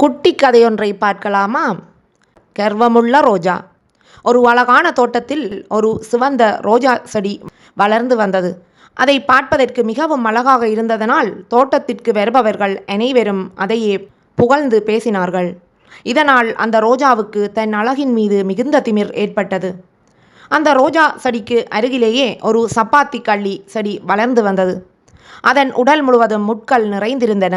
குட்டி கதையொன்றை பார்க்கலாமா? கர்வமுள்ள ரோஜா. ஒரு அழகான தோட்டத்தில் ஒரு சிவந்த ரோஜா செடி வளர்ந்து வந்தது. அதை பார்ப்பதற்கு மிகவும் அழகாக இருந்ததனால் தோட்டத்திற்கு வருபவர்கள் அனைவரும் அதையே புகழ்ந்து பேசினார்கள். இதனால் அந்த ரோஜாவுக்கு தன் அழகின் மீது மிகுந்த திமிர் ஏற்பட்டது. அந்த ரோஜா செடிக்கு அருகிலேயே ஒரு சப்பாத்தி கள்ளி செடி வளர்ந்து வந்தது. அதன் உடல் முழுவதும் முட்கள் நிறைந்திருந்தன.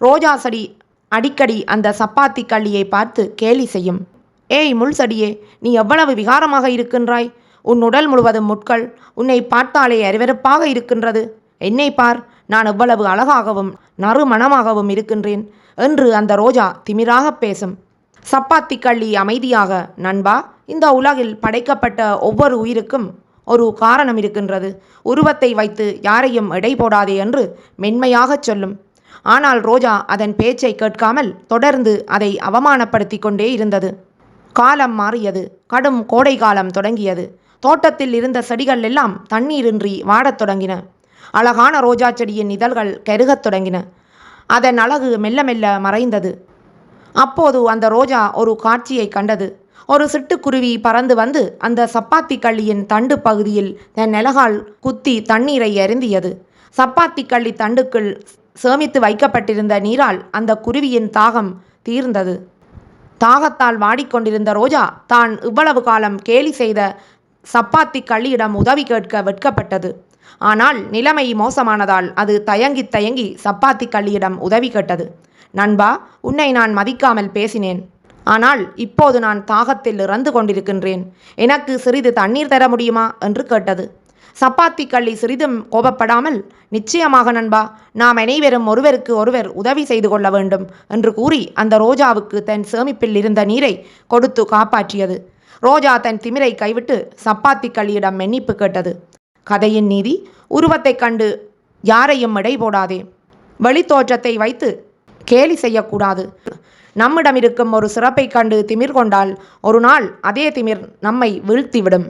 ரோஜா செடி அடிக்கடி அந்த சப்பாத்தி கள்ளியை பார்த்து கேலி செய்யும். ஏய் முள் செடியே, நீ எவ்வளவு விகாரமாக இருக்கின்றாய்! உன் உடல் முழுவதும் முட்கள், உன்னை பார்த்தாலே அருவருப்பாக இருக்கின்றது. என்னை பார், நான் எவ்வளவு அழகாகவும் நறுமணமாகவும் இருக்கின்றேன் என்று அந்த ரோஜா திமிராக பேசும். சப்பாத்தி கள்ளி அமைதியாக, நண்பா, இந்த உலகில் படைக்கப்பட்ட ஒவ்வொரு உயிருக்கும் ஒரு காரணம் இருக்கின்றது. உருவத்தை வைத்து யாரையும் எடை போடாதே என்று மென்மையாகச் சொல்லும். ஆனால் ரோஜா அதன் பேச்சை கேட்காமல் தொடர்ந்து அதை அவமானப்படுத்தி கொண்டே இருந்தது. காலம் மாறியது. கடும் கோடை காலம் தொடங்கியது. தோட்டத்தில் இருந்த செடிகள் எல்லாம் தண்ணீரின்றி வாடத் தொடங்கின. அழகான ரோஜா செடியின் இதழ்கள் கருகத் தொடங்கின. அதன் அழகு மெல்ல மெல்ல மறைந்தது. அப்போது அந்த ரோஜா ஒரு காட்சியை கண்டது. ஒரு சிட்டுக்குருவி பறந்து வந்து அந்த சப்பாத்தி கள்ளியின் தண்டு பகுதியில் தன் அலகால் குத்தி தண்ணீரை அருந்தியது. சப்பாத்தி கள்ளி தண்டுக்குள் சேமித்து வைக்கப்பட்டிருந்த நீரால் அந்த குருவியின் தாகம் தீர்ந்தது. தாகத்தால் வாடிக்கொண்டிருந்த ரோஜா தான் இவ்வளவு காலம் கேலி செய்த சப்பாத்தி கள்ளியிடம் உதவி கேட்க வெட்கப்பட்டது. ஆனால் நிலைமை மோசமானதால் அது தயங்கி தயங்கி சப்பாத்தி கள்ளியிடம் உதவி கேட்டது. நண்பா, உன்னை நான் மதிக்காமல் பேசினேன். ஆனால் இப்போது நான் தாகத்தில் இறந்து கொண்டிருக்கின்றேன். எனக்கு சிறிது தண்ணீர் தர முடியுமா என்று கேட்டது. சப்பாத்தி கள்ளி சிறிதும் கோபப்படாமல், நிச்சயமாக நண்பா, நாம் அனைவரும் ஒருவருக்கு ஒருவர் உதவி செய்து கொள்ள வேண்டும் என்று கூறி அந்த ரோஜாவுக்கு தன் சேமிப்பில் இருந்த நீரை கொடுத்து காப்பாற்றியது. ரோஜா தன் திமிரை கைவிட்டு சப்பாத்தி கள்ளியிடம் மன்னிப்பு கேட்டது. கதையின் நீதி: உருவத்தை கண்டு யாரையும் எடை போடாதே. வெளித்தோற்றத்தை வைத்து கேலி செய்யக்கூடாது. நம்மிடம் இருக்கும் ஒரு சிறப்பை கண்டு திமிர் கொண்டால் ஒரு நாள் அதே திமிர் நம்மை வீழ்த்திவிடும்.